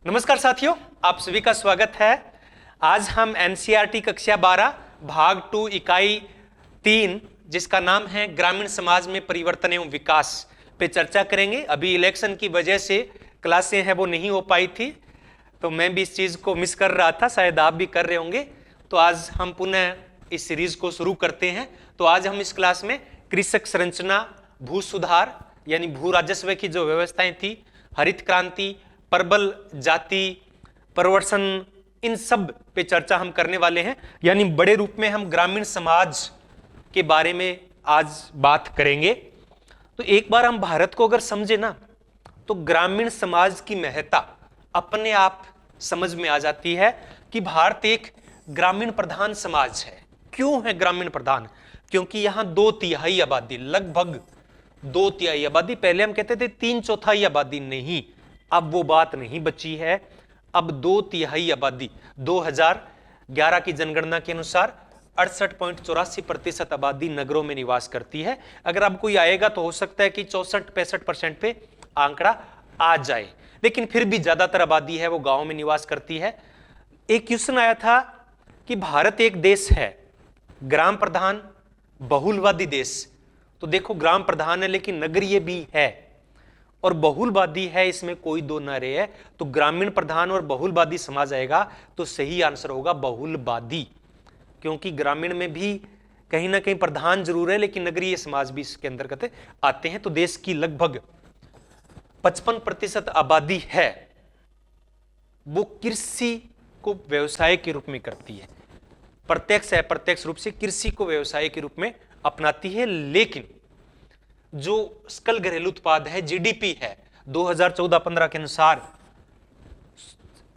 नमस्कार साथियों, आप सभी का स्वागत है। आज हम एनसीईआरटी कक्षा 12 भाग 2 इकाई 3 जिसका नाम है ग्रामीण समाज में परिवर्तन एवं विकास पे चर्चा करेंगे। अभी इलेक्शन की वजह से क्लासें हैं वो नहीं हो पाई थी, तो मैं भी इस चीज को मिस कर रहा था, शायद आप भी कर रहे होंगे। तो आज हम पुनः इस सीरीज को शुरू करते हैं। तो आज हम इस क्लास में कृषक संरचना, भू सुधार यानी भू राजस्व की जो व्यवस्थाएं थी, हरित क्रांति, प्रबल जाति परिवर्तन, इन सब पे चर्चा हम करने वाले हैं। यानी बड़े रूप में हम ग्रामीण समाज के बारे में आज बात करेंगे। तो एक बार हम भारत को अगर समझे ना, तो ग्रामीण समाज की महत्ता अपने आप समझ में आ जाती है कि भारत एक ग्रामीण प्रधान समाज है। क्यों है ग्रामीण प्रधान? क्योंकि यहां 2/3 आबादी, लगभग 2/3 आबादी, पहले हम कहते थे 3/4 आबादी, नहीं, अब वो बात नहीं बची है। अब 2/3 आबादी 2011 की जनगणना के अनुसार 68.84% आबादी नगरों में निवास करती है। अगर अब कोई आएगा तो हो सकता है कि 64-65% पे आंकड़ा आ जाए, लेकिन फिर भी ज्यादातर आबादी है वो गांव में निवास करती है। एक क्वेश्चन आया था कि भारत एक देश है ग्राम प्रधान बहुलवादी देश। तो देखो, ग्राम प्रधान है लेकिन नगरीय भी है और बहुलवादी है, इसमें कोई दो न रहे है। तो ग्रामीण प्रधान और बहुलवादी समाज आएगा तो सही आंसर होगा बहुलवादी, क्योंकि ग्रामीण में भी कहीं ना कहीं प्रधान जरूर है लेकिन नगरीय समाज भी इसके अंतर्गत आते हैं। तो देश की लगभग 55% आबादी है वो कृषि को व्यवसाय के रूप में करती है, प्रत्यक्ष अप्रत्यक्ष रूप से कृषि को व्यवसाय के रूप में अपनाती है। लेकिन जो सकल घरेलू उत्पाद है, जीडीपी है, 2014-15 के अनुसार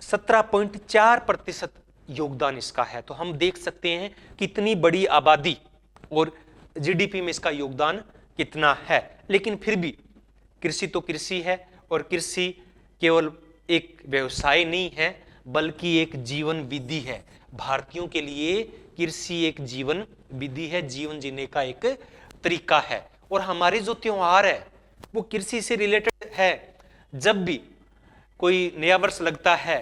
17.4% योगदान इसका है। तो हम देख सकते हैं कितनी बड़ी आबादी और जीडीपी में इसका योगदान कितना है। लेकिन फिर भी कृषि तो कृषि है, और कृषि केवल एक व्यवसाय नहीं है बल्कि एक जीवन विधि है। भारतीयों के लिए कृषि एक जीवन विधि है, जीवन जीने का एक तरीका है। और हमारे जो त्योहार है वो कृषि से रिलेटेड है। जब भी कोई नया वर्ष लगता है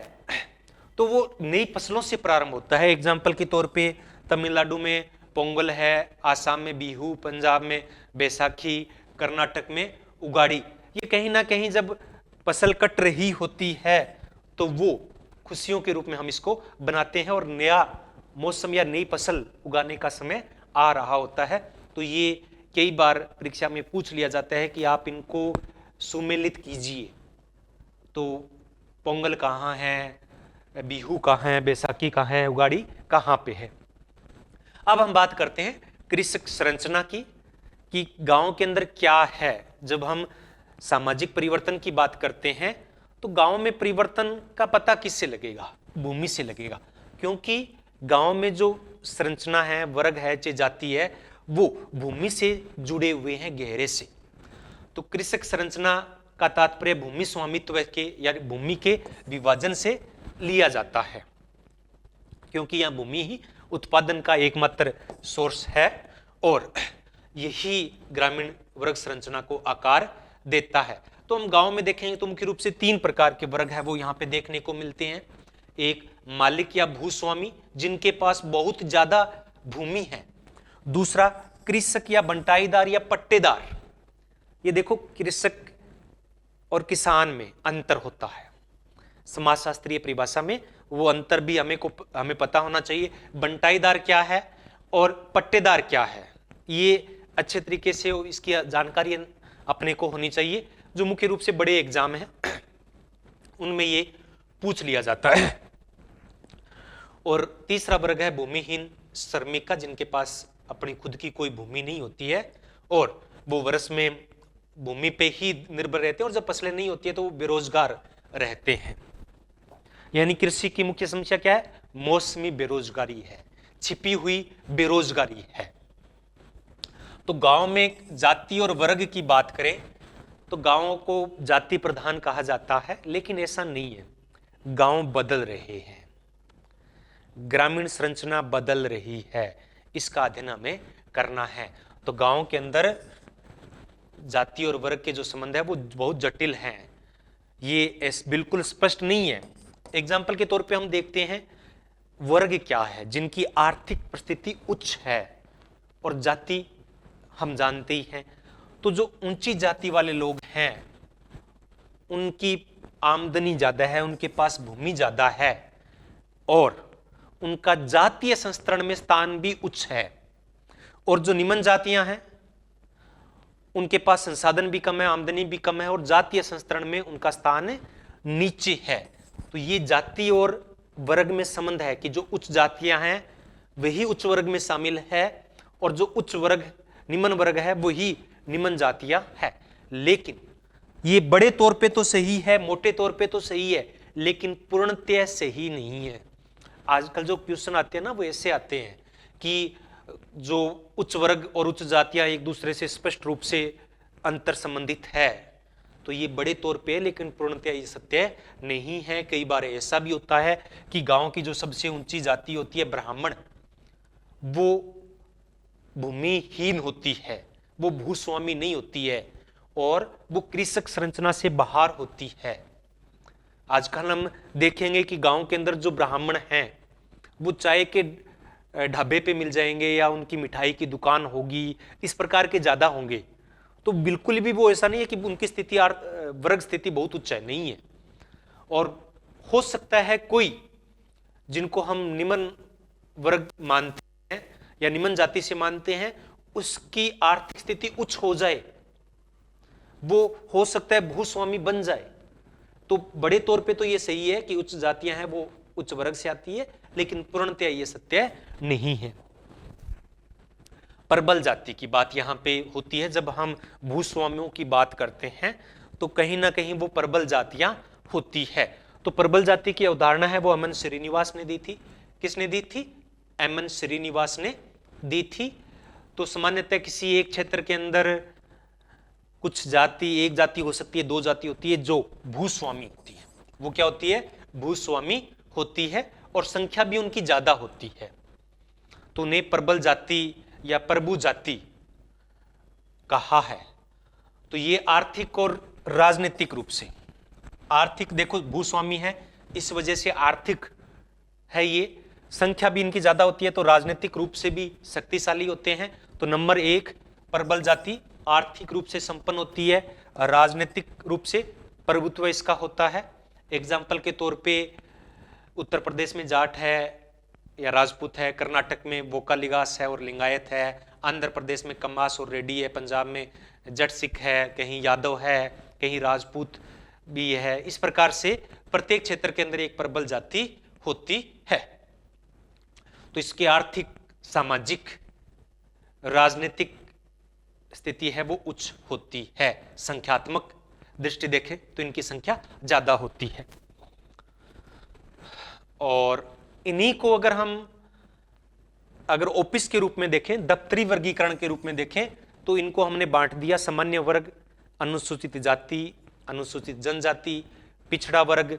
तो वो नई फसलों से प्रारंभ होता है। एग्जाम्पल के तौर पे तमिलनाडु में पोंगल है, आसाम में बिहू, पंजाब में बैसाखी, कर्नाटक में उगाड़ी। ये कहीं ना कहीं जब फसल कट रही होती है तो वो खुशियों के रूप में हम इसको बनाते हैं और नया मौसम या नई फसल उगाने का समय आ रहा होता है। तो ये कई बार परीक्षा में पूछ लिया जाता है कि आप इनको सुमेलित कीजिए। तो पोंगल कहाँ है, बिहू कहाँ है, बैसाखी कहाँ है, उगाड़ी कहाँ पे है। अब हम बात करते हैं कृषक संरचना की, कि गांव के अंदर क्या है। जब हम सामाजिक परिवर्तन की बात करते हैं तो गांव में परिवर्तन का पता किससे लगेगा? भूमि से लगेगा, क्योंकि गांव में जो संरचना है, वर्ग है, चाहे जाति है, वो भूमि से जुड़े हुए हैं गहरे से। तो कृषक संरचना का तात्पर्य भूमि स्वामित्व के या भूमि के विभाजन से लिया जाता है, क्योंकि यह भूमि ही उत्पादन का एकमात्र सोर्स है और यही ग्रामीण वर्ग संरचना को आकार देता है। तो हम गांव में देखेंगे तो मुख्य रूप से 3 प्रकार के वर्ग है वो यहाँ पे देखने को मिलते हैं। एक मालिक या भूस्वामी जिनके पास बहुत ज्यादा भूमि है। दूसरा कृषक या बंटाईदार या पट्टेदार। ये देखो, कृषक और किसान में अंतर होता है। समाजशास्त्रीय परिभाषा में वो अंतर भी हमें पता होना चाहिए। बंटाईदार क्या है और पट्टेदार क्या है, ये अच्छे तरीके से इसकी जानकारी अपने को होनी चाहिए। जो मुख्य रूप से बड़े एग्जाम हैं उनमें ये पूछ लिया जाता है। और तीसरा वर्ग है भूमिहीन श्रमिक का, जिनके पास अपनी खुद की कोई भूमि नहीं होती है और वो वर्ष में भूमि पे ही निर्भर रहते हैं और जब फसलें नहीं होती है तो वो बेरोजगार रहते हैं। यानी कृषि की मुख्य समस्या क्या है? मौसमी बेरोजगारी है, छिपी हुई बेरोजगारी है। तो गांव में जाति और वर्ग की बात करें तो गांवों को जाति प्रधान कहा जाता है, लेकिन ऐसा नहीं है। गांव बदल रहे हैं, ग्रामीण संरचना बदल रही है, इसका अध्ययन हमें करना है। तो गांव के अंदर जाति और वर्ग के जो संबंध है वो बहुत जटिल हैं। ये बिल्कुल स्पष्ट नहीं है एग्जाम्पल के तौर पे हम देखते हैं वर्ग क्या है, जिनकी आर्थिक परिस्थिति उच्च है और जाति हम जानते ही हैं। तो जो ऊंची जाति वाले लोग हैं उनकी आमदनी ज्यादा है, उनके पास भूमि ज्यादा है और उनका जातीय संस्तरण में स्थान भी उच्च है। और जो निम्न जातियां हैं उनके पास संसाधन भी कम है, आमदनी भी कम है और जातीय संस्तरण में उनका स्थान नीचे है। तो ये जाति और वर्ग में संबंध है कि जो उच्च जातियां हैं वही उच्च वर्ग में शामिल है और जो उच्च वर्ग निम्न वर्ग है वही निम्न जातियां है। लेकिन ये बड़े तौर पे तो सही है, मोटे तौर पे तो सही है, लेकिन पूर्णतः सही नहीं है। आजकल जो क्वेश्चन आते हैं ना वो ऐसे आते हैं कि जो उच्च वर्ग और उच्च जातियां एक दूसरे से स्पष्ट रूप से अंतर संबंधित है, तो ये बड़े तौर पे, लेकिन पूर्णतः ये सत्य नहीं है। कई बार ऐसा भी होता है कि गांव की जो सबसे ऊंची जाति होती है ब्राह्मण, वो भूमिहीन होती है, वो भूस्वामी नहीं होती है और वो कृषक संरचना से बाहर होती है। आजकल हम देखेंगे कि गांव के अंदर जो ब्राह्मण हैं वो चाय के ढाबे पे मिल जाएंगे या उनकी मिठाई की दुकान होगी, इस प्रकार के ज्यादा होंगे। तो बिल्कुल भी वो ऐसा नहीं है कि उनकी स्थिति वर्ग स्थिति बहुत उच्च है, नहीं है। और हो सकता है कोई जिनको हम निम्न वर्ग मानते हैं या निम्न जाति से मानते हैं उसकी आर्थिक स्थिति उच्च हो जाए, वो हो सकता है भूस्वामी बन जाए। तो बड़े तौर पे तो ये सही है कि उच्च जातियां हैं वो उच्च वर्ग से आती है, लेकिन पूर्णतः ये सत्य नहीं है। प्रबल जाति की बात यहां पे होती है। जब हम भूस्वामियों की बात करते हैं तो कहीं ना कहीं वो प्रबल जातियां होती है। तो प्रबल जाति की उदाहरण है वो एम एन श्रीनिवास ने दी थी। किसने दी थी? एम एन श्रीनिवास ने दी थी। तो सामान्यतः किसी एक क्षेत्र के अंदर कुछ जाति, एक जाति हो सकती है, दो जाति होती है जो भूस्वामी होती है। वो क्या होती है? भूस्वामी होती है और संख्या भी उनकी ज्यादा होती है। तो उन्हें प्रबल जाति या प्रभु जाति कहा है। तो ये आर्थिक और राजनीतिक रूप से, आर्थिक देखो भूस्वामी है इस वजह से आर्थिक है, ये संख्या भी इनकी ज्यादा होती है, तो राजनीतिक रूप से भी शक्तिशाली होते हैं। तो नंबर एक प्रबल जाति आर्थिक रूप से संपन्न होती है, राजनीतिक रूप से प्रभुत्व इसका होता है। एग्जाम्पल के तौर पे उत्तर प्रदेश में जाट है या राजपूत है, कर्नाटक में वोकालिगास है और लिंगायत है, आंध्र प्रदेश में कम्मास और रेड्डी है, पंजाब में जट सिख है, कहीं यादव है, कहीं राजपूत भी है। इस प्रकार से प्रत्येक क्षेत्र के अंदर एक प्रबल जाति होती है। तो इसकी आर्थिक, सामाजिक, राजनीतिक स्थिति है वो उच्च होती है। संख्यात्मक दृष्टि देखें तो इनकी संख्या ज्यादा होती है। और इन्हीं को अगर ओपिस के रूप में देखें, दफ्तरी वर्गीकरण के रूप में देखें, तो इनको हमने बांट दिया सामान्य वर्ग, अनुसूचित जाति, अनुसूचित जनजाति, पिछड़ा वर्ग।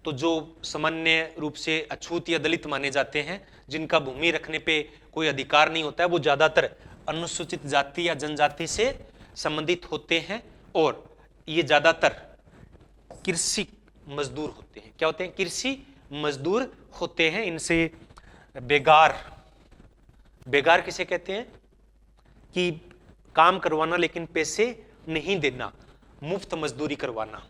तो जो सामान्य रूप से अछूत या दलित माने जाते हैं, जिनका भूमि रखने पे कोई अधिकार नहीं होता है, वो ज्यादातर अनुसूचित जाति या जनजाति से संबंधित होते हैं और ये ज्यादातर कृषि मजदूर होते हैं। क्या होते हैं? कृषि मजदूर होते हैं। इनसे बेगार किसे कहते हैं? कि काम करवाना लेकिन पैसे नहीं देना, मुफ्त मजदूरी करवाना।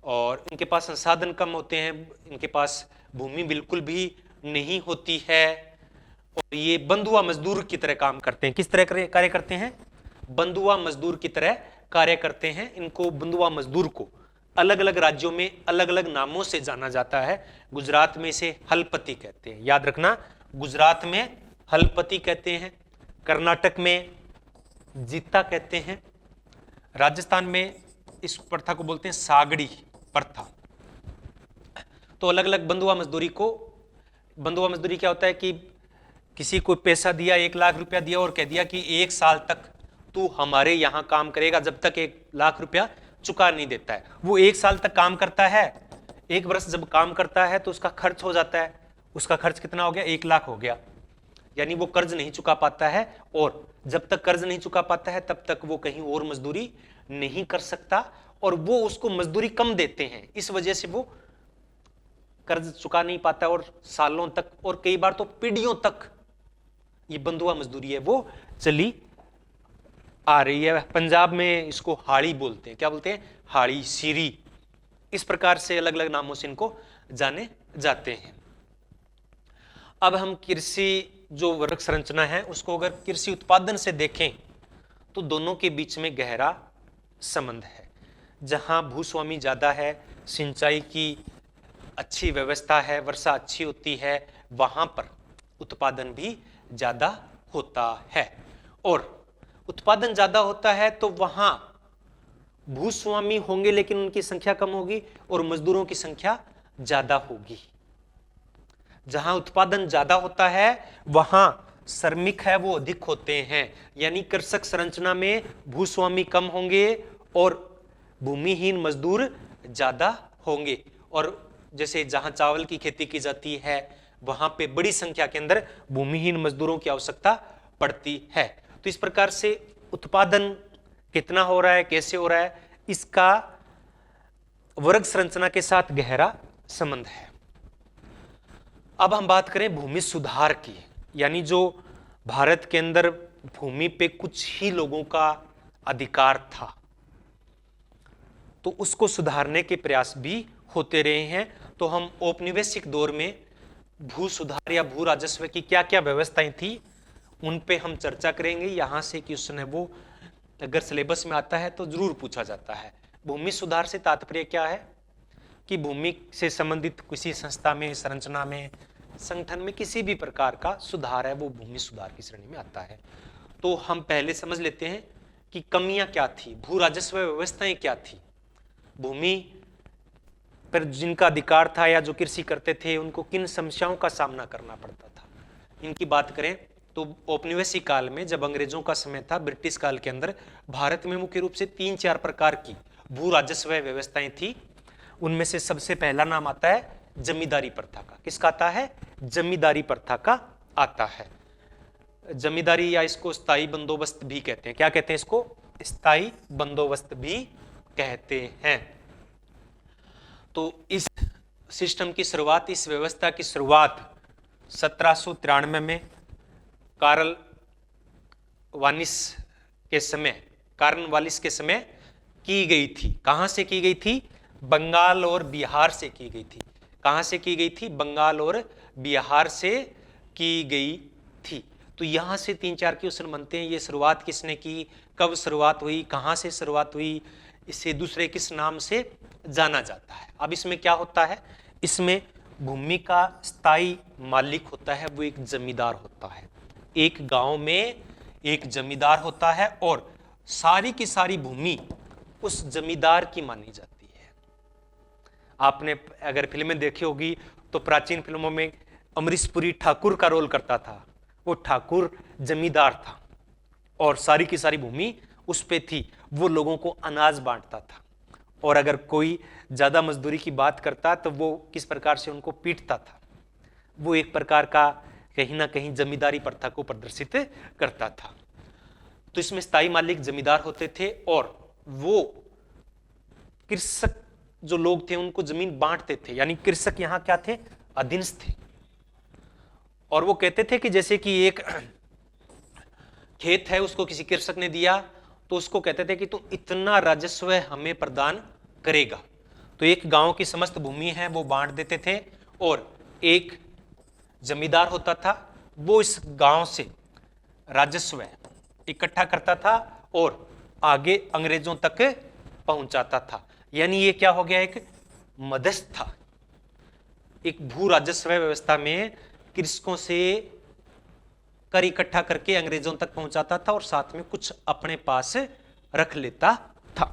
और इनके पास संसाधन कम होते हैं, इनके पास भूमि बिल्कुल भी नहीं होती है और ये बंधुआ मजदूर की तरह काम करते हैं। किस तरह कार्य करते हैं? बंधुआ मजदूर की तरह कार्य करते हैं। इनको बंधुआ मजदूर को अलग अलग राज्यों में अलग अलग नामों से जाना जाता है। गुजरात में इसे हलपति कहते हैं, याद रखना, गुजरात में हलपति कहते हैं, कर्नाटक में जीता कहते हैं, राजस्थान में इस प्रथा को बोलते हैं सागड़ी प्रथा। तो अलग अलग बंधुआ मजदूरी क्या होता है कि किसी को पैसा दिया, 1 लाख रुपया दिया और कह दिया कि 1 साल तक तू हमारे यहां काम करेगा, जब तक 1 लाख रुपया चुका नहीं देता है। वो 1 साल तक काम करता है, 1 वर्ष जब काम करता है तो उसका खर्च हो जाता है। उसका खर्च कितना हो गया? 1 लाख हो गया। यानी वो कर्ज नहीं चुका पाता है और जब तक कर्ज नहीं चुका पाता है तब तक वो कहीं और मजदूरी नहीं कर सकता और वो उसको मजदूरी कम देते हैं। इस वजह से वो कर्ज चुका नहीं पाता और सालों तक और कई बार तो पीढ़ियों तक ये बंधुआ मजदूरी है वो चली आ रही है। पंजाब में इसको हाड़ी बोलते हैं, क्या बोलते हैं? हाड़ी, सीरी, इस प्रकार से अलग अलग नामों से इनको जाने जाते हैं। अब हम कृषि जो वर्ग संरचना है उसको अगर कृषि उत्पादन से देखें तो दोनों के बीच में गहरा संबंध है। जहां भूस्वामी ज्यादा है, सिंचाई की अच्छी व्यवस्था है, वर्षा अच्छी होती है, वहां पर उत्पादन भी ज्यादा होता है। और उत्पादन ज्यादा होता है तो वहां भूस्वामी होंगे लेकिन उनकी संख्या कम होगी और मजदूरों की संख्या ज्यादा होगी। जहां उत्पादन ज्यादा होता है वहां श्रमिक है वो अधिक होते हैं, यानी कृषक संरचना में भूस्वामी कम होंगे और भूमिहीन मजदूर ज्यादा होंगे। और जैसे जहां चावल की खेती की जाती है वहां पे बड़ी संख्या के अंदर भूमिहीन मजदूरों की आवश्यकता पड़ती है। तो इस प्रकार से उत्पादन कितना हो रहा है, कैसे हो रहा है, इसका वर्ग संरचना के साथ गहरा संबंध है। अब हम बात करें भूमि सुधार की, यानी जो भारत के अंदर भूमि पे कुछ ही लोगों का अधिकार था तो उसको सुधारने के प्रयास भी होते रहे हैं। तो हम औपनिवेशिक दौर में भू सुधार या भू राजस्व की क्या क्या व्यवस्थाएं थी उन पे हम चर्चा करेंगे। यहां से क्वेश्चन है वो अगर सिलेबस में आता है तो जरूर पूछा जाता है। भूमि सुधार से तात्पर्य क्या है कि भूमि से संबंधित किसी संस्था में, संरचना में, संगठन में किसी भी प्रकार का सुधार है वो भूमि सुधार की श्रेणी में आता है। तो हम पहले समझ लेते हैं कि कमियां क्या थी, भू राजस्व व्यवस्थाएं क्या थी, भूमि पर जिनका अधिकार था या जो कृषि करते थे उनको किन समस्याओं का सामना करना पड़ता था। इनकी बात करें तो औपनिवेशिक काल में जब अंग्रेजों का समय था, ब्रिटिश काल के अंदर भारत में मुख्य रूप से 3-4 प्रकार की भू राजस्व व्यवस्थाएं थी। उनमें से सबसे पहला नाम आता है जमींदारी प्रथा का। किसका आता है? जमींदारी प्रथा का आता है। जमींदारी या इसको स्थायी बंदोबस्त भी कहते हैं। क्या कहते हैं इसको? स्थायी बंदोबस्त भी कहते हैं। तो इस सिस्टम की शुरुआत, इस व्यवस्था की शुरुआत 1793 में कार्ल वालिस के समय की गई थी। कहां से की गई थी? बंगाल और बिहार से की गई थी। कहां से की गई थी? बंगाल और बिहार से की गई थी। तो यहां से 3-4 क्वेश्चन बनते हैं। ये शुरुआत किसने की, कब शुरुआत हुई, कहां से शुरुआत हुई, इसे दूसरे किस नाम से जाना जाता है। अब इसमें क्या होता है, इसमें भूमि का स्थायी मालिक होता है वो एक जमींदार होता है। एक गांव में एक जमींदार होता है और सारी की सारी भूमि उस जमींदार की मानी जाती है। आपने अगर फिल्में देखी होगी तो प्राचीन फिल्मों में अमरीश पुरी ठाकुर का रोल करता था। वो ठाकुर जमींदार था और सारी की सारी भूमि उस पे थी। वो लोगों को अनाज बांटता था और अगर कोई ज्यादा मजदूरी की बात करता तो वो किस प्रकार से उनको पीटता था। वो एक प्रकार का कहीं ना कहीं जमींदारी प्रथा को प्रदर्शित करता था। तो इसमें स्थायी मालिक जमींदार होते थे और वो कृषक जो लोग थे उनको जमीन बांटते थे, यानी कृषक यहां क्या थे? अधीनस्थ थे। और वो कहते थे कि जैसे कि एक खेत है उसको किसी कृषक ने दिया तो उसको कहते थे कि तू इतना राजस्व हमें प्रदान करेगा। तो एक गांव की समस्त भूमि है वो बांट देते थे और एक जमींदार होता था वो इस गांव से राजस्व इकट्ठा करता था और आगे अंग्रेजों तक पहुंचाता था। यानी ये क्या हो गया? एक मध्यस्थ था। एक भू राजस्व व्यवस्था में कृषकों से कर इकट्ठा करके अंग्रेजों तक पहुंचाता था और साथ में कुछ अपने पास रख लेता था।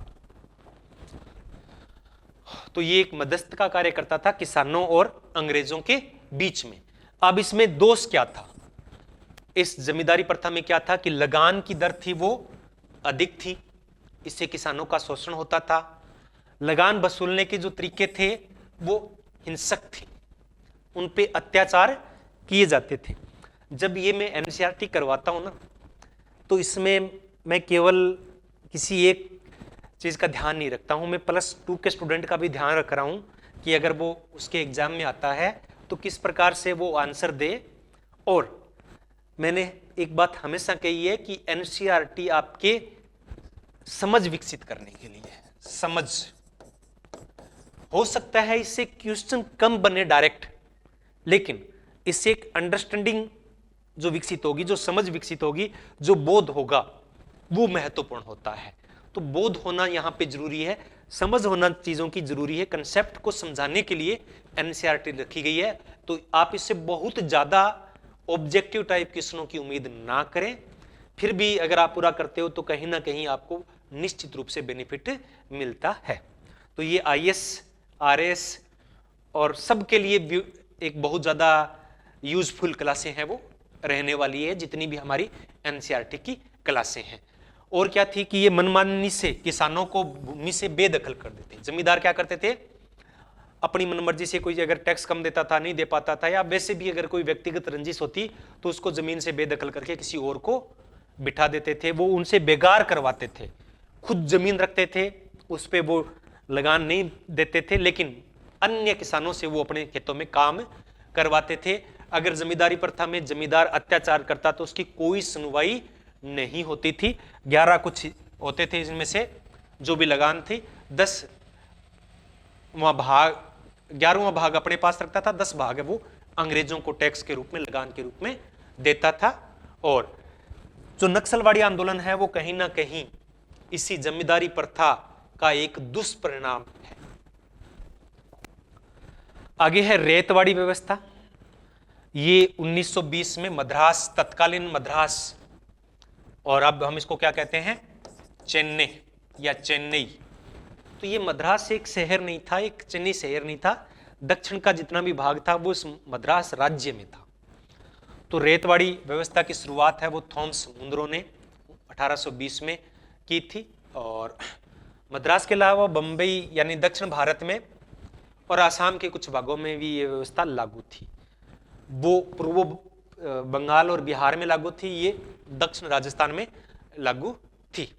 तो ये एक मध्यस्थ का कार्य करता था किसानों और अंग्रेजों के बीच में। अब इसमें दोष क्या था? इस जमींदारी प्रथा में क्या था कि लगान की दर थी वो अधिक थी, इससे किसानों का शोषण होता था। लगान वसूलने के जो तरीके थे वो हिंसक थे, उन पे अत्याचार किए जाते थे। जब ये मैं एनसीईआरटी करवाता हूं ना तो इसमें मैं केवल किसी एक चीज का ध्यान नहीं रखता हूं, मैं +2 के स्टूडेंट का भी ध्यान रख रहा हूं कि अगर वो उसके एग्जाम में आता है तो किस प्रकार से वो आंसर दे। और मैंने एक बात हमेशा कही है कि एनसीईआरटी आपके समझ विकसित करने के लिए है। समझ हो सकता है इससे क्वेश्चन कम बने डायरेक्ट, लेकिन इससे एक अंडरस्टैंडिंग जो विकसित होगी, जो समझ विकसित होगी, जो बोध होगा, वो महत्वपूर्ण होता है। तो बोध होना यहां पे जरूरी है, समझ होना चीजों की जरूरी है। कंसेप्ट को समझाने के लिए एनसीईआरटी रखी गई है। तो आप इससे बहुत ज्यादा ऑब्जेक्टिव टाइप क्वेश्चनों की उम्मीद ना करें। फिर भी अगर आप पूरा करते हो तो कहीं ना कहीं आपको निश्चित रूप से बेनिफिट मिलता है। तो ये आईएएस, आरएएस और सबके लिए एक बहुत ज्यादा यूजफुल क्लासें हैं वो रहने वाली है, जितनी भी हमारी एनसीईआरटी की क्लासें हैं। और क्या थी कि ये मनमानी से किसानों को भूमि से बेदखल कर देते। जमींदार क्या करते थे, अपनी मनमर्जी से कोई अगर टैक्स कम देता था, नहीं दे पाता था, या वैसे भी अगर कोई व्यक्तिगत रंजिश होती तो उसको जमीन से बेदखल करके किसी और को बिठा देते थे। वो उनसे बेगार करवाते थे, खुद जमीन रखते थे, उस पर वो लगान नहीं देते थे, लेकिन अन्य किसानों से वो अपने खेतों में काम करवाते थे। अगर जमींदारी प्रथा में जमींदार अत्याचार करता तो उसकी कोई सुनवाई नहीं होती थी। 11 कुछ होते थे, इनमें से जो भी लगान थी 10वां भाग, 11वां भाग अपने पास रखता था, 10 भाग है वो अंग्रेजों को टैक्स के रूप में, लगान के रूप में देता था। और जो नक्सलवाड़ी आंदोलन है वो कहीं ना कहीं इसी जमींदारी प्रथा का एक दुष्परिणाम है। आगे है रेतवाड़ी व्यवस्था। ये 1920 में मद्रास, तत्कालीन मद्रास, और अब हम इसको क्या कहते हैं, चेन्नई या चेन्नई। तो ये मद्रास एक शहर नहीं था, एक चेन्नई शहर नहीं था। दक्षिण का जितना भी भाग था वो इस मद्रास राज्य में था। तो रेतवाड़ी व्यवस्था की शुरुआत है वो थॉमस मुंद्रो ने 1820 में की थी। और मद्रास के अलावा बंबई यानी दक्षिण भारत में और आसाम के कुछ भागों में भी ये व्यवस्था लागू थी। वो पूर्व बंगाल और बिहार में लागू थी, ये दक्षिण राजस्थान में लागू थी।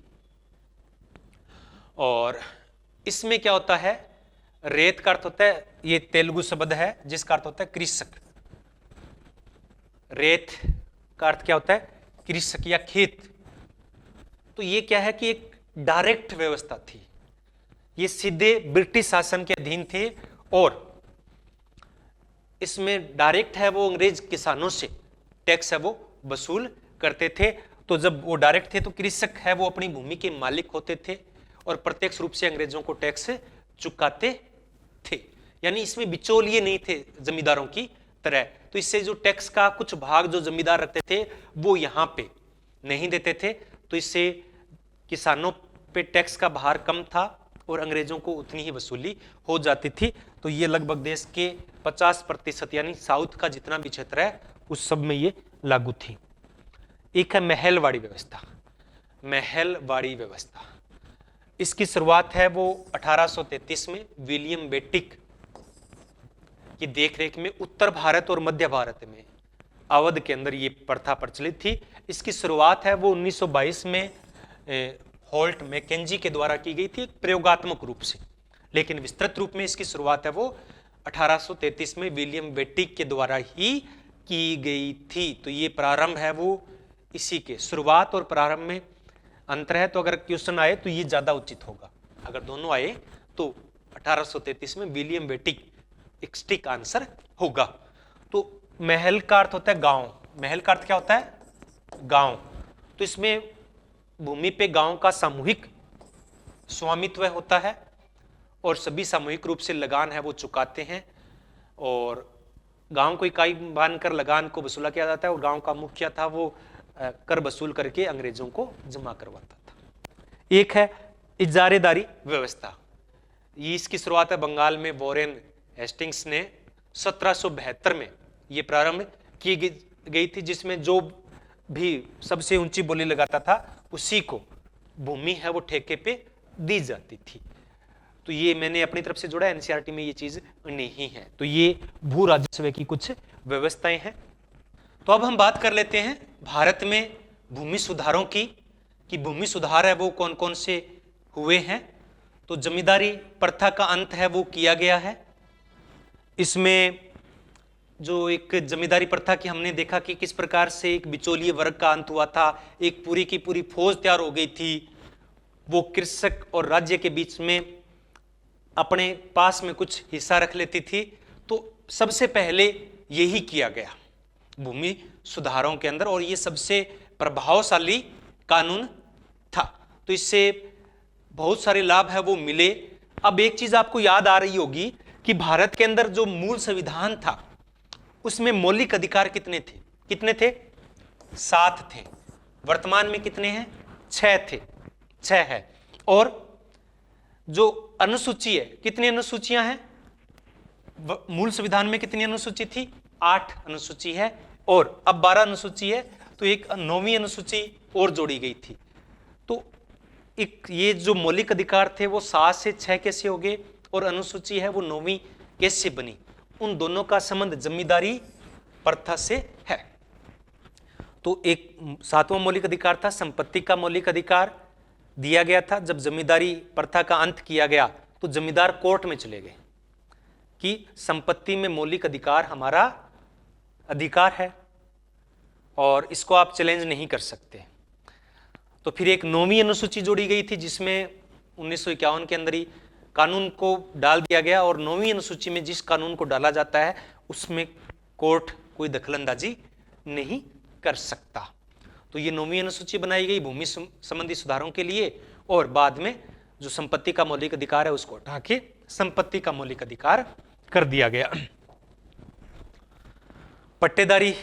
और इसमें क्या होता है, रेत का अर्थ होता है, ये तेलुगु शब्द है जिसका अर्थ होता है कृषक। रेत का अर्थ क्या होता है, कृषक या खेत। तो ये क्या है कि एक डायरेक्ट व्यवस्था थी, ये सीधे ब्रिटिश शासन के अधीन थे। और इसमें डायरेक्ट है वो अंग्रेज किसानों से टैक्स है वो वसूल करते थे। तो जब वो डायरेक्ट थे तो कृषक है वो अपनी भूमि के मालिक होते थे और प्रत्यक्ष रूप से अंग्रेजों को टैक्स चुकाते थे। यानी इसमें बिचौलिए नहीं थे जमींदारों की तरह। तो इससे जो टैक्स का कुछ भाग जो जमींदार रखते थे वो यहाँ पे नहीं देते थे। तो इससे किसानों पे टैक्स का भार कम था और अंग्रेजों को उतनी ही वसूली हो जाती थी। तो ये लगभग देश के 50% यानी साउथ का जितना भी क्षेत्र है उस सब में ये लागू थी। एक है महलवाड़ी व्यवस्था। महलवाड़ी व्यवस्था इसकी शुरुआत है वो 1833 में विलियम बेटिक की देखरेख में उत्तर भारत और मध्य भारत में अवध के अंदर ये प्रथा प्रचलित थी। इसकी शुरुआत है वो 1922 में होल्ट मैकेंजी के द्वारा की गई थी, प्रयोगात्मक रूप से, लेकिन विस्तृत रूप में इसकी शुरुआत है वो 1833 में विलियम बेटिक के द्वारा ही की गई थी। तो ये प्रारंभ है वो इसी के, शुरुआत और प्रारंभ में अंतर है। तो अगर क्वेश्चन आए तो ये ज्यादा उचित होगा, अगर दोनों आए तो 1833 में विलियम बेटिक एक स्टिक आंसर होगा। तो महल का अर्थ होता है गांव। महल का अर्थ क्या होता है, गांव। तो इसमें भूमि पे गांव का सामूहिक स्वामित्व होता है और सभी सामूहिक रूप से लगान है वो चुकाते हैं। और गांव को इकाई बांधकर लगान को वसूला किया जाता है और गांव का मुखिया था वो कर वसूल करके अंग्रेजों को जमा करवाता था। एक है इजारेदारी व्यवस्था। ये इसकी शुरुआत है बंगाल में वॉरेन हेस्टिंग्स ने 1772 में ये प्रारंभ की गई थी, जिसमें जो भी सबसे ऊंची बोली लगाता था उसी को भूमि है वो ठेके पे दी जाती थी। तो ये मैंने अपनी तरफ से जोड़ा, एनसीईआरटी में ये चीज नहीं है। तो ये भू राजस्व की कुछ व्यवस्थाएं हैं। तो अब हम बात कर लेते हैं भारत में भूमि सुधारों की, कि भूमि सुधार है वो कौन कौन से हुए हैं। तो जमींदारी प्रथा का अंत है वो किया गया है, इसमें जो एक जमींदारी प्रथा की हमने देखा कि किस प्रकार से एक बिचौलिए वर्ग का अंत हुआ था, एक पूरी की पूरी फौज तैयार हो गई थी, वो कृषक और राज्य के बीच में अपने पास में कुछ हिस्सा रख लेती थी। तो सबसे पहले यही किया गया भूमि सुधारों के अंदर, और ये सबसे प्रभावशाली कानून था। तो इससे बहुत सारे लाभ है वो मिले। अब एक चीज आपको याद आ रही होगी कि भारत के अंदर जो मूल संविधान था उसमें मौलिक अधिकार कितने थे? कितने थे? 7 थे। वर्तमान में कितने हैं? 6 थे, 6 है। और जो अनुसूची है, कितनी अनुसूचियां हैं? मूल संविधान में कितनी अनुसूची थी? 8 अनुसूची है, और अब 12 अनुसूची है, तो एक 9वीं अनुसूची और जोड़ी गई थी। तो एक ये जो मौलिक अधिकार थे वो 7 से 6 कैसे हो गए, और अनुसूची है वो 9वीं कैसे बनी? उन दोनों का संबंध जमींदारी प्रथा से है। तो एक 7वां मौलिक अधिकार था, संपत्ति का मौलिक अधिकार दिया गया था। जब जमींदारी प्रथा का अंत किया गया तो जमींदार कोर्ट में चले गए कि संपत्ति में मौलिक अधिकार हमारा अधिकार है और इसको आप चैलेंज नहीं कर सकते। तो फिर एक 9वीं अनुसूची जोड़ी गई थी जिसमें 1951 के अंदर ही कानून को डाल दिया गया, और 9वीं अनुसूची में जिस कानून को डाला जाता है उसमें कोर्ट कोई दखलंदाजी नहीं कर सकता। तो ये 9वीं अनुसूची बनाई गई भूमि संबंधी सुधारों के लिए, और बाद में जो संपत्ति का मौलिक अधिकार है उसको हटा के संपत्ति का मौलिक अधिकार कर दिया गया। पट्टेदारी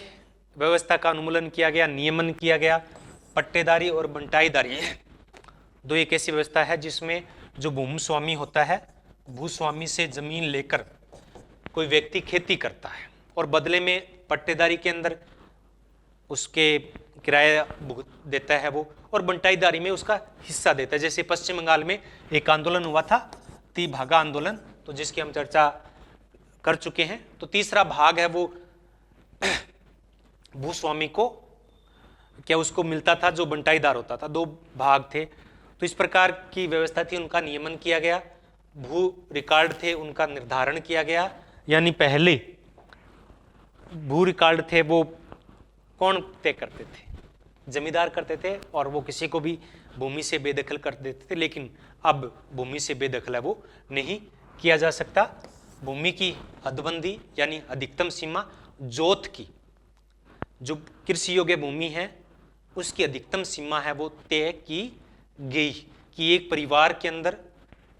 व्यवस्था का अनुमूलन किया गया, नियमन किया गया। पट्टेदारी और बंटाईदारी दो एक ऐसी व्यवस्था है जिसमें जो भूस्वामी होता है, भूस्वामी से जमीन लेकर कोई व्यक्ति खेती करता है और बदले में पट्टेदारी के अंदर उसके किराया देता है वो, और बंटाईदारी में उसका हिस्सा देता है। जैसे पश्चिम बंगाल में एक आंदोलन हुआ था, 3 भागा आंदोलन, तो जिसकी हम चर्चा कर चुके हैं। तो तीसरा भाग है वो भूस्वामी को क्या उसको मिलता था जो बंटाईदार होता था। 2 भाग थे। तो इस प्रकार की व्यवस्था थी, उनका नियमन किया गया। भू रिकॉर्ड थे, उनका निर्धारण किया गया। यानी पहले भू रिकॉर्ड थे वो कौन तय करते थे? जमींदार करते थे, और वो किसी को भी भूमि से बेदखल कर देते थे। लेकिन अब भूमि से बेदखल है वो नहीं किया जा सकता। भूमि की हदबंदी यानी अधिकतम सीमा, जोत की जो कृषि योग्य भूमि है उसकी अधिकतम सीमा है वो तय की गई कि एक परिवार के अंदर,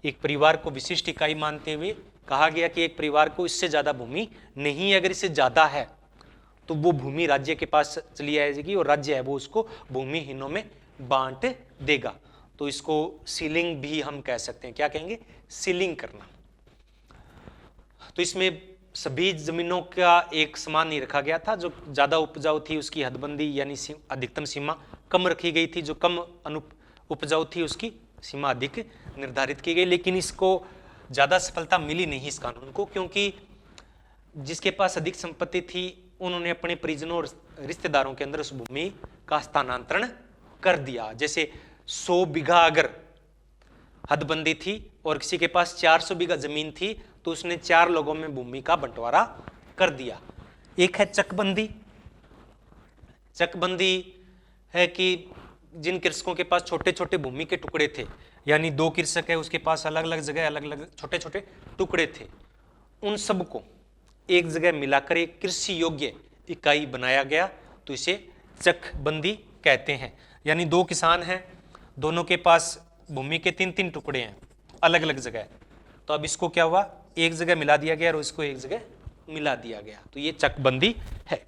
एक परिवार को विशिष्ट इकाई मानते हुए कहा गया कि एक परिवार को इससे ज्यादा भूमि नहीं है। अगर इससे ज्यादा है तो वो भूमि राज्य के पास चली आएगी और राज्य है वो उसको भूमिहीनों में बांट देगा। तो इसको सीलिंग भी हम कह सकते हैं। क्या कहेंगे? सीलिंग करना। तो इसमें सभी जमीनों का एक समान नहीं रखा गया था। जो ज्यादा उपजाऊ थी उसकी हदबंदी यानी अधिकतम सीमा कम रखी गई थी, जो कम उपजाऊ थी उसकी सीमा अधिक निर्धारित की गई। लेकिन इसको ज्यादा सफलता मिली नहीं इस कानून को, क्योंकि जिसके पास अधिक संपत्ति थी उन्होंने अपने परिजनों और रिश्तेदारों के अंदर उस भूमि का स्थानांतरण कर दिया। जैसे 100 बीघा अगर हदबंदी थी और किसी के पास 400 बीघा जमीन थी तो उसने 4 लोगों में भूमि का बंटवारा कर दिया। एक है चकबंदी। चकबंदी है कि जिन कृषकों के पास छोटे छोटे भूमि के टुकड़े थे, यानी 2 कृषक है उसके पास अलग अलग जगह अलग अलग छोटे छोटे टुकड़े थे, उन सबको एक जगह मिलाकर एक कृषि योग्य इकाई बनाया गया। तो इसे चकबंदी कहते हैं। यानी 2 किसान हैं, दोनों के पास भूमि के 3-3 टुकड़े हैं अलग अलग जगह, तो अब इसको क्या हुआ? एक जगह मिला दिया गया और इसको एक जगह मिला दिया गया। तो ये चकबंदी है।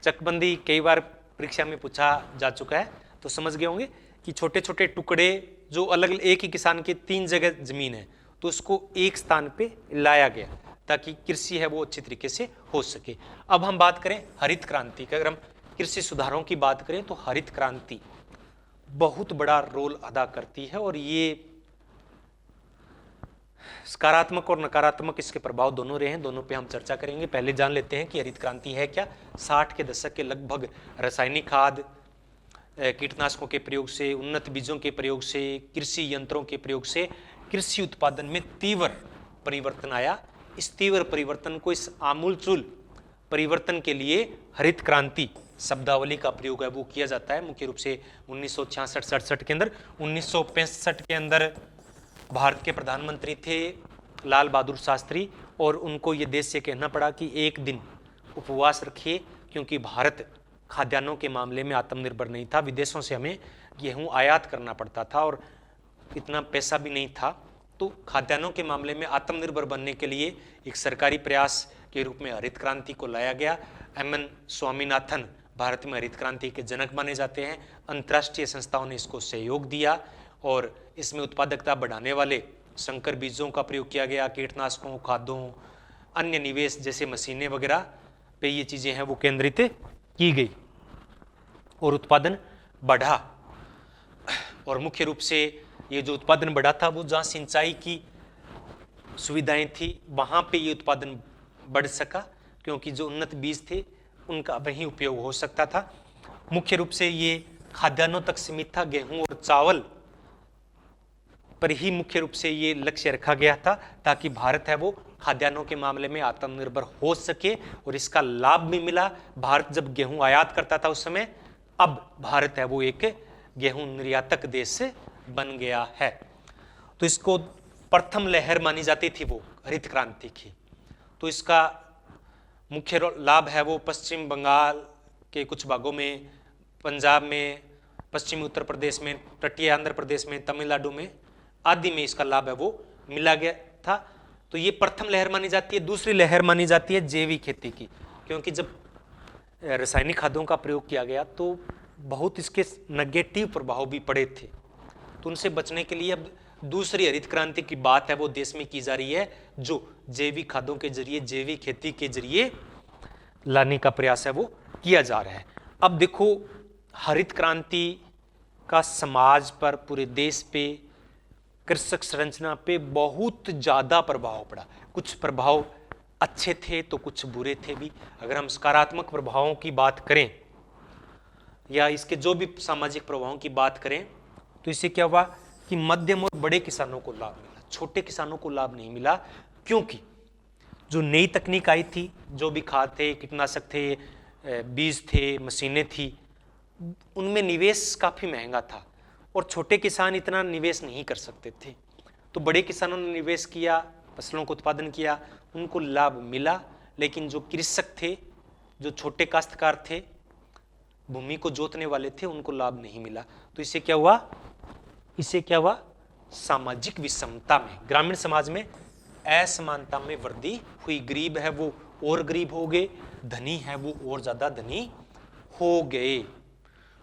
चकबंदी कई बार परीक्षा में पूछा जा चुका है, तो समझ गए होंगे कि छोटे छोटे टुकड़े जो अलग अलग, एक ही किसान के 3 जगह जमीन है तो उसको एक स्थान पे लाया गया ताकि कृषि है वो अच्छी तरीके से हो सके। अब हम बात करें हरित क्रांति की। अगर हम कृषि सुधारों की बात करें तो हरित क्रांति बहुत बड़ा रोल अदा करती है, और ये सकारात्मक और नकारात्मक इसके प्रभाव दोनों रहे हैं। दोनों पे हम चर्चा करेंगे। पहले जान लेते हैं कि हरित क्रांति है क्या। 60 के दशक के लगभग रासायनिक खाद, कीटनाशकों के प्रयोग से, उन्नत बीजों के प्रयोग से, कृषि यंत्रों के प्रयोग से कृषि उत्पादन में तीव्र परिवर्तन आया। इस तीव्र परिवर्तन को, इस आमूलचूल परिवर्तन के लिए हरित क्रांति शब्दावली का प्रयोग है वो किया जाता है मुख्य रूप से 1966-67 के अंदर। 1965 के अंदर भारत के प्रधानमंत्री थे लाल बहादुर शास्त्री, और उनको ये देश से कहना पड़ा कि एक दिन उपवास रखिए, क्योंकि भारत खाद्यान्नों के मामले में आत्मनिर्भर नहीं था। विदेशों से हमें गेहूं आयात करना पड़ता था और इतना पैसा भी नहीं था, तो खाद्यान्नों के मामले में आत्मनिर्भर बनने के लिए एक सरकारी प्रयास के रूप में हरित क्रांति को लाया गया। एम.एन. स्वामीनाथन भारत में हरित क्रांति के जनक माने जाते हैं। अंतर्राष्ट्रीय संस्थाओं ने इसको सहयोग दिया और इसमें उत्पादकता बढ़ाने वाले संकर बीजों का प्रयोग किया गया, कीटनाशकों, खादों, अन्य निवेश जैसे मशीनें वगैरह पे ये चीजें हैं वो केंद्रित की गई और उत्पादन बढ़ा। और मुख्य रूप से ये जो उत्पादन बढ़ा था वो जहाँ सिंचाई की सुविधाएं थी वहाँ पे ये उत्पादन बढ़ सका, क्योंकि जो उन्नत बीज थे उनका वहीं उपयोग हो सकता था। मुख्य रूप से ये खाद्यान्नों तक सीमित था, गेहूं और चावल पर ही मुख्य रूप से ये लक्ष्य रखा गया था, ताकि भारत है वो खाद्यान्नों के मामले में आत्मनिर्भर हो सके और इसका लाभ भी मिला। भारत जब गेहूं आयात करता था उस समय, अब भारत है वो एक गेहूं निर्यातक देश से बन गया है। तो इसको प्रथम लहर मानी जाती थी वो हरित क्रांति की। तो इसका मुख्य लाभ है वो पश्चिम बंगाल के कुछ भागों में, पंजाब में, पश्चिमी उत्तर प्रदेश में, तटीय आंध्र प्रदेश में, तमिलनाडु में आदि में इसका लाभ है वो मिला गया था। तो ये प्रथम लहर मानी जाती है। दूसरी लहर मानी जाती है जैविक खेती की, क्योंकि जब रासायनिक खादों का प्रयोग किया गया तो बहुत इसके नेगेटिव प्रभाव भी पड़े थे। तो उनसे बचने के लिए अब दूसरी हरित क्रांति की बात है वो देश में की जा रही है, जो जैविक खादों के जरिए, जैविक खेती के जरिए लाने का प्रयास है वो किया जा रहा है। अब देखो, हरित क्रांति का समाज पर, पूरे देश पे, कृषक संरचना पे बहुत ज्यादा प्रभाव पड़ा। कुछ प्रभाव अच्छे थे तो कुछ बुरे थे भी। अगर हम सकारात्मक प्रभावों की बात करें या इसके जो भी सामाजिक प्रभावों की बात करें, तो इससे क्या हुआ कि मध्यम और बड़े किसानों को लाभ मिला, छोटे किसानों को लाभ नहीं मिला। क्योंकि जो नई तकनीक आई थी, जो भी खाद थे, कीटनाशक थे, बीज थे, मशीनें थी, उनमें निवेश काफी महंगा था और छोटे किसान इतना निवेश नहीं कर सकते थे। तो बड़े किसानों ने निवेश किया, फसलों को उत्पादन किया, उनको लाभ मिला। लेकिन जो कृषक थे, जो छोटे काश्तकार थे, भूमि को जोतने वाले थे, उनको लाभ नहीं मिला। तो इससे क्या हुआ? सामाजिक विषमता में, ग्रामीण समाज में असमानता में वृद्धि हुई। गरीब है वो और गरीब हो गए, धनी है वो और ज्यादा धनी हो गए।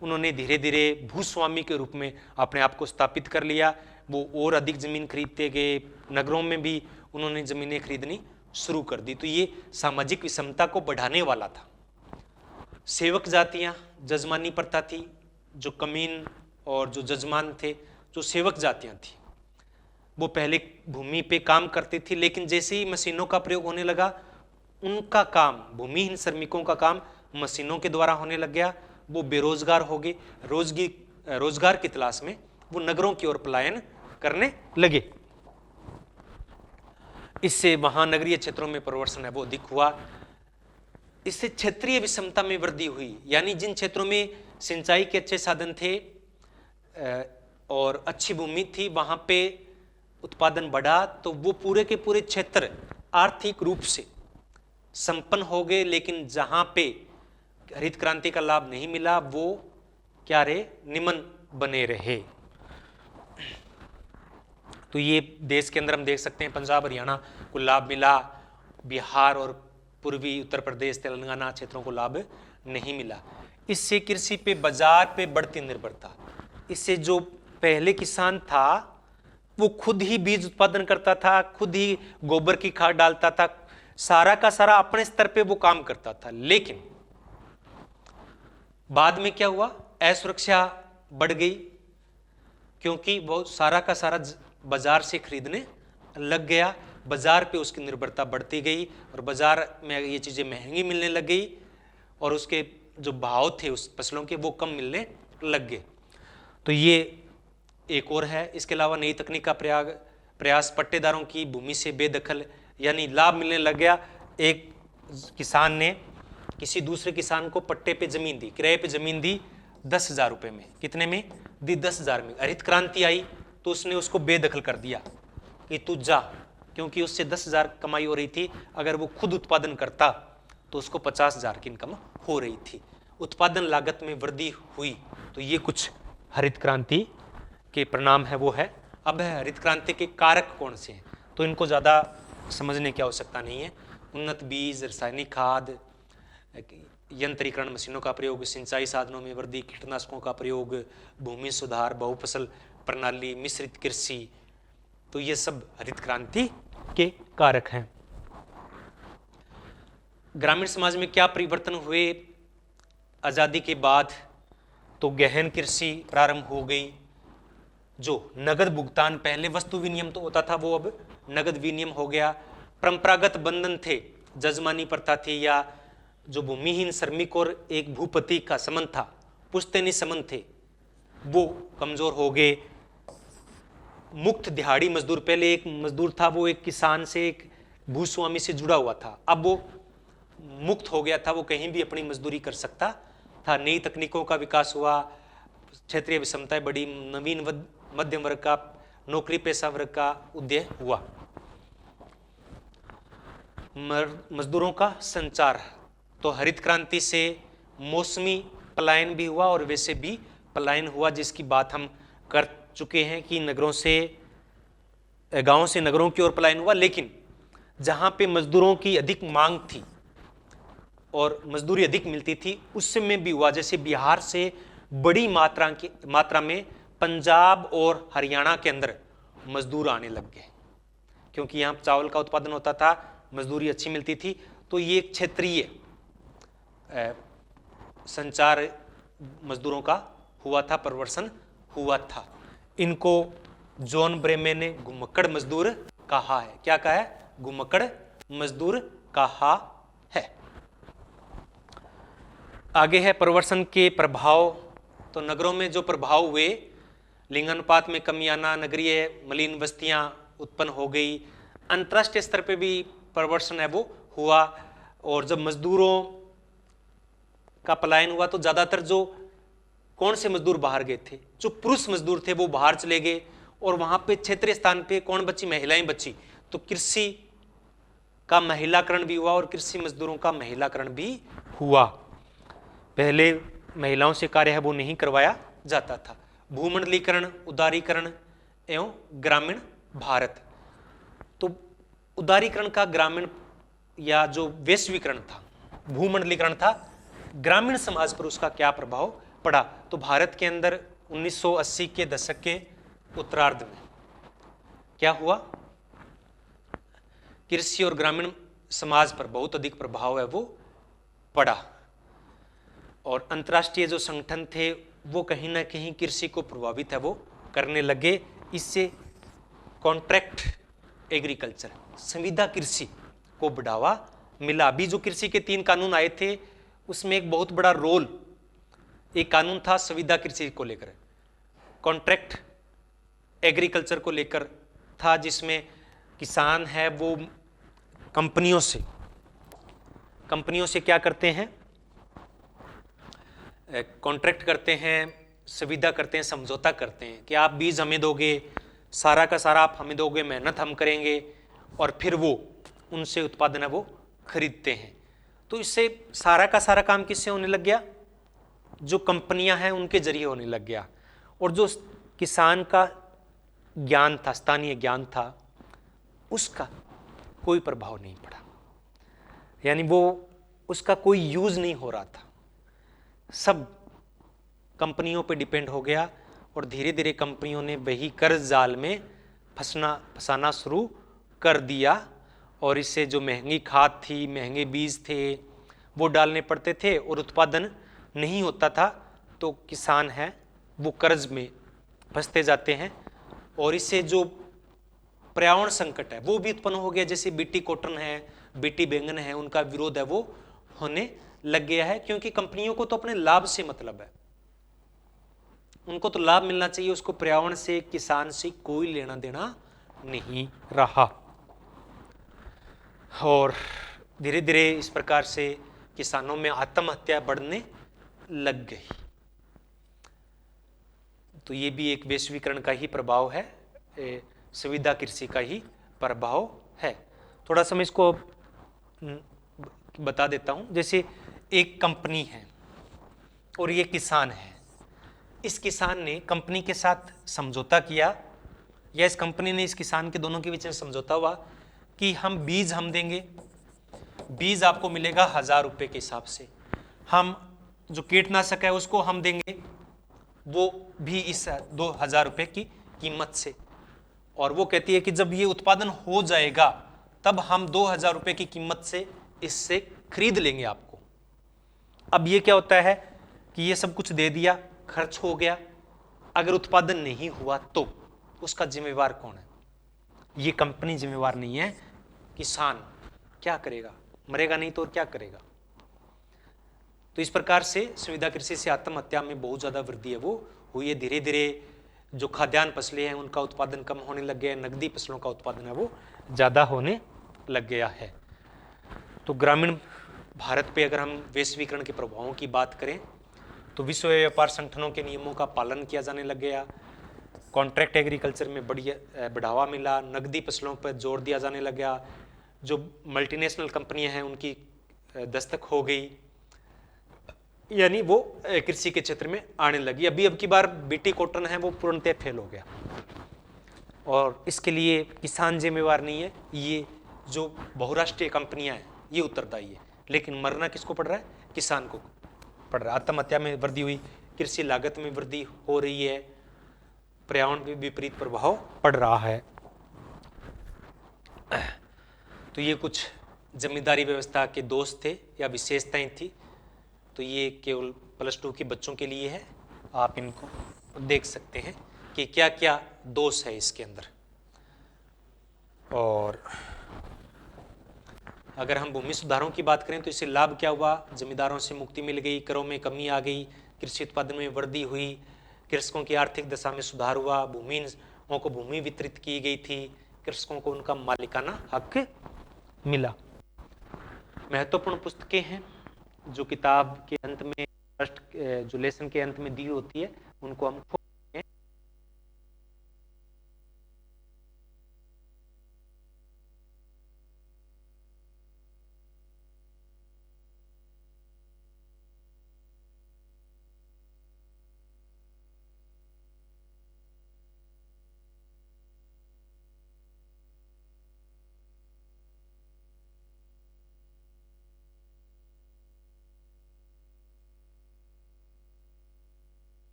उन्होंने धीरे धीरे भूस्वामी के रूप में अपने आप को स्थापित कर लिया। वो और अधिक जमीन खरीदते गए, नगरों में भी उन्होंने जमीनें खरीदनी शुरू कर दी। तो ये सामाजिक विषमता को बढ़ाने वाला था। सेवक जातियां, जजमानी प्रथा थी, जो कमीन और जो जजमान थे, जो सेवक जातियां थी, वो पहले भूमि पे काम करती थी, लेकिन जैसे ही मशीनों का प्रयोग होने लगा, उनका काम, भूमिहीन श्रमिकों का काम मशीनों के द्वारा होने लग गया। वो बेरोजगार हो गए। रोजगार की तलाश में वो नगरों की ओर पलायन करने लगे। इससे महानगरीय क्षेत्रों में प्रवर्सन है वो अधिक हुआ। इससे क्षेत्रीय विषमता में वृद्धि हुई, यानी जिन क्षेत्रों में सिंचाई के अच्छे साधन थे और अच्छी भूमि थी, वहां पे उत्पादन बढ़ा, तो वो पूरे के पूरे क्षेत्र आर्थिक रूप से संपन्न हो गए। लेकिन जहां पे हरित क्रांति का लाभ नहीं मिला, वो क्या रहे? निम्न बने रहे। तो ये देश के अंदर हम देख सकते हैं, पंजाब हरियाणा को लाभ मिला, बिहार और पूर्वी उत्तर प्रदेश, तेलंगाना क्षेत्रों को लाभ नहीं मिला। इससे कृषि पे, बाजार पे बढ़ती निर्भरता, इससे जो पहले किसान था वो खुद ही बीज उत्पादन करता था, खुद ही गोबर की खाद डालता था, सारा का सारा अपने स्तर पे वो काम करता था। लेकिन बाद में क्या हुआ? असुरक्षा बढ़ गई, क्योंकि वो सारा का सारा बाजार से खरीदने लग गया। बाजार पे उसकी निर्भरता बढ़ती गई और बाजार में ये चीजें महंगी मिलने लग गई और उसके जो भाव थे उस फसलों के, वो कम मिलने लग गए। तो ये एक और है। इसके अलावा नई तकनीक का प्रयास पट्टेदारों की भूमि से बेदखल यानी लाभ मिलने लग गया। एक किसान ने किसी दूसरे किसान को पट्टे पे जमीन दी, किराए पे जमीन दी 10,000 रुपए में। कितने में दी? 10,000 में। हरित क्रांति आई तो उसने उसको बेदखल कर दिया कि तू जा, क्योंकि उससे 10,000 कमाई हो रही थी। अगर वो खुद उत्पादन करता तो उसको 50,000 की इनकम हो रही थी। उत्पादन लागत में वृद्धि हुई। तो ये कुछ हरित क्रांति के परिणाम है वो है। अब है हरित क्रांति के कारक कौन से हैं, तो इनको ज़्यादा समझने की आवश्यकता नहीं है। उन्नत बीज, रासायनिक खाद, यंत्रीकरण, मशीनों का प्रयोग, सिंचाई साधनों में वृद्धि, कीटनाशकों का प्रयोग, भूमि सुधार, बहुफसल प्रणाली, मिश्रित कृषि, तो ये सब हरित क्रांति के कारक हैं। ग्रामीण समाज में क्या परिवर्तन हुए आजादी के बाद? तो गहन कृषि प्रारंभ हो गई। जो नगद भुगतान, पहले वस्तु विनिमय तो होता था, वो अब नगद विनिमय हो गया। परंपरागत बंधन थे, जजमानी प्रथा थी, या जो भूमिहीन श्रमिक और एक भूपति का संबंध था, पुश्तैनी संबंध थे, वो कमजोर हो गए। मुक्त दिहाड़ी मजदूर, पहले एक मजदूर था वो एक किसान से, एक भूस्वामी से जुड़ा हुआ था, अब वो मुक्त हो गया था, वो कहीं भी अपनी मजदूरी कर सकता था। नई तकनीकों का विकास हुआ, क्षेत्रीय विषमताएं बढ़ी, नवीन मध्यम वर्ग का, नौकरी पेशा वर्ग का उदय हुआ। मजदूरों का संचार, तो हरित क्रांति से मौसमी पलायन भी हुआ और वैसे भी पलायन हुआ, जिसकी बात हम कर चुके हैं कि नगरों से, गांवों से नगरों की ओर पलायन हुआ। लेकिन जहां पे मजदूरों की अधिक मांग थी और मजदूरी अधिक मिलती थी, उसमें भी हुआ। जैसे बिहार से बड़ी मात्रा में पंजाब और हरियाणा के अंदर मजदूर आने लग गए, क्योंकि यहाँ चावल का उत्पादन होता था, मजदूरी अच्छी मिलती थी। तो ये एक क्षेत्रीय संचार मजदूरों का हुआ था, परिवर्तन हुआ था। इनको जॉन ब्रेमे ने घुमक्कड़ मजदूर कहा है। क्या कहा है? घुमक्कड़ मजदूर कहा है। आगे है परिवर्तन के प्रभाव। तो नगरों में जो प्रभाव हुए, लिंगानुपात में कमी आना, नगरीय मलिन बस्तियां उत्पन्न हो गई, अंतर्राष्ट्रीय स्तर पे भी परिवर्तन है वो हुआ। और जब मजदूरों का पलायन हुआ तो ज्यादातर जो कौन से मजदूर बाहर गए थे? जो पुरुष मजदूर थे वो बाहर चले गए, और वहां पे क्षेत्रीय स्थान पे कौन बची? महिलाएं बची। तो कृषि का महिलाकरण भी हुआ और कृषि मजदूरों का महिलाकरण भी हुआ। पहले महिलाओं से कार्य है वो नहीं करवाया जाता था। भूमंडलीकरण, उदारीकरण एवं ग्रामीण भारत। तो उदारीकरण का ग्रामीण या जो वैश्वीकरण था, भूमंडलीकरण था, ग्रामीण समाज पर उसका क्या प्रभाव पड़ा? तो भारत के अंदर 1980 के दशक के उत्तरार्ध में क्या हुआ? कृषि और ग्रामीण समाज पर बहुत अधिक प्रभाव है वो पड़ा, और अंतर्राष्ट्रीय जो संगठन थे वो कहीं ना कहीं कृषि को प्रभावित है वो करने लगे। इससे कॉन्ट्रैक्ट एग्रीकल्चर, संविदा कृषि को बढ़ावा मिला। अभी जो कृषि के 3 कानून आए थे उसमें एक बहुत बड़ा रोल, एक कानून था संविदा कृषि को लेकर, कॉन्ट्रैक्ट एग्रीकल्चर को लेकर था, जिसमें किसान है वो कंपनियों से क्या करते हैं? कॉन्ट्रैक्ट करते हैं, सुविधा करते हैं, समझौता करते हैं कि आप बीज हमें दोगे, सारा का सारा आप हमें दोगे, मेहनत हम करेंगे, और फिर वो उनसे उत्पादन है वो खरीदते हैं। तो इससे सारा का सारा काम किससे होने लग गया? जो कंपनियां हैं उनके जरिए होने लग गया, और जो किसान का ज्ञान था, स्थानीय ज्ञान था, उसका कोई प्रभाव नहीं पड़ा। यानी वो उसका कोई यूज नहीं हो रहा था, सब कंपनियों पे डिपेंड हो गया, और धीरे धीरे कंपनियों ने वही कर्ज जाल में फंसाना शुरू कर दिया, और इससे जो महंगी खाद थी, महंगे बीज थे, वो डालने पड़ते थे और उत्पादन नहीं होता था, तो किसान है वो कर्ज में फंसते जाते हैं, और इससे जो पर्यावरण संकट है वो भी उत्पन्न हो गया। जैसे बीटी कॉटन है, बीटी बैंगन है, उनका विरोध है वो होने लग गया है, क्योंकि कंपनियों को तो अपने लाभ से मतलब है, उनको तो लाभ मिलना चाहिए, उसको पर्यावरण से, किसान से कोई लेना देना नहीं रहा। और धीरे धीरे इस प्रकार से किसानों में आत्महत्या बढ़ने लग गई। तो ये भी एक वैश्वीकरण का ही प्रभाव है, सुविधा कृषि का ही प्रभाव है। थोड़ा सा मैं इसको बता देता हूं। जैसे एक कंपनी है और ये किसान है। इस किसान ने कंपनी के साथ समझौता किया, या इस कंपनी ने इस किसान के दोनों के बीच में समझौता हुआ कि हम बीज देंगे, बीज आपको मिलेगा 1000 रुपए के हिसाब से, हम जो कीटनाशक है उसको हम देंगे वो भी इस 2000 रुपए की कीमत से। और वो कहती है कि जब ये उत्पादन हो जाएगा तब हम 2000 रुपए की कीमत से इससे खरीद लेंगे आपको। अब ये क्या होता है कि ये सब कुछ दे दिया, खर्च हो गया, अगर उत्पादन नहीं हुआ तो उसका जिम्मेवार कौन है? ये कंपनी जिम्मेवार नहीं है, किसान क्या करेगा? मरेगा नहीं तो और क्या करेगा? तो इस प्रकार से सुविधा कृषि से आत्महत्या में बहुत ज्यादा वृद्धि है वो हुई है। धीरे धीरे जो खाद्यान्न फसलें हैं उनका उत्पादन कम होने लग गया है, नकदी फसलों का उत्पादन है वो ज्यादा होने लग गया है। तो ग्रामीण भारत पे अगर हम वैश्वीकरण के प्रभावों की बात करें तो विश्व व्यापार संगठनों के नियमों का पालन किया जाने लग गया, कॉन्ट्रैक्ट एग्रीकल्चर में बढ़ावा मिला, नकदी फसलों पर जोर दिया जाने लग गया, जो मल्टीनेशनल कंपनियां हैं उनकी दस्तक हो गई, यानी वो कृषि के क्षेत्र में आने लगी। अब की बार बीटी कॉटन है वो पूर्णतः फेल हो गया और इसके लिए किसान जिम्मेवार नहीं है, ये जो बहुराष्ट्रीय कंपनियां हैं ये उत्तरदायी है। लेकिन मरना किसको पड़ रहा है? किसान को पड़ रहा है। आत्महत्या में वृद्धि हुई, कृषि लागत में वृद्धि हो रही है, पर्यावरण पे विपरीत प्रभाव पड़ रहा है। तो ये कुछ जमींदारी व्यवस्था के दोष थे या विशेषताएं थी। तो ये केवल +2 के बच्चों के लिए है, आप इनको देख सकते हैं कि क्या क्या दोष है इसके अंदर। और अगर हम भूमि सुधारों की बात करें तो इससे लाभ क्या हुआ? जमींदारों से मुक्ति मिल गई, करों में कमी आ गई, कृषि उत्पादन में वृद्धि हुई, कृषकों की आर्थिक दशा में सुधार हुआ, भूमिहीनों को भूमि वितरित की गई थी, कृषकों को उनका मालिकाना हक मिला। महत्वपूर्ण पुस्तकें हैं जो किताब के अंत में, जो लेसन के अंत में दी होती है, उनको हम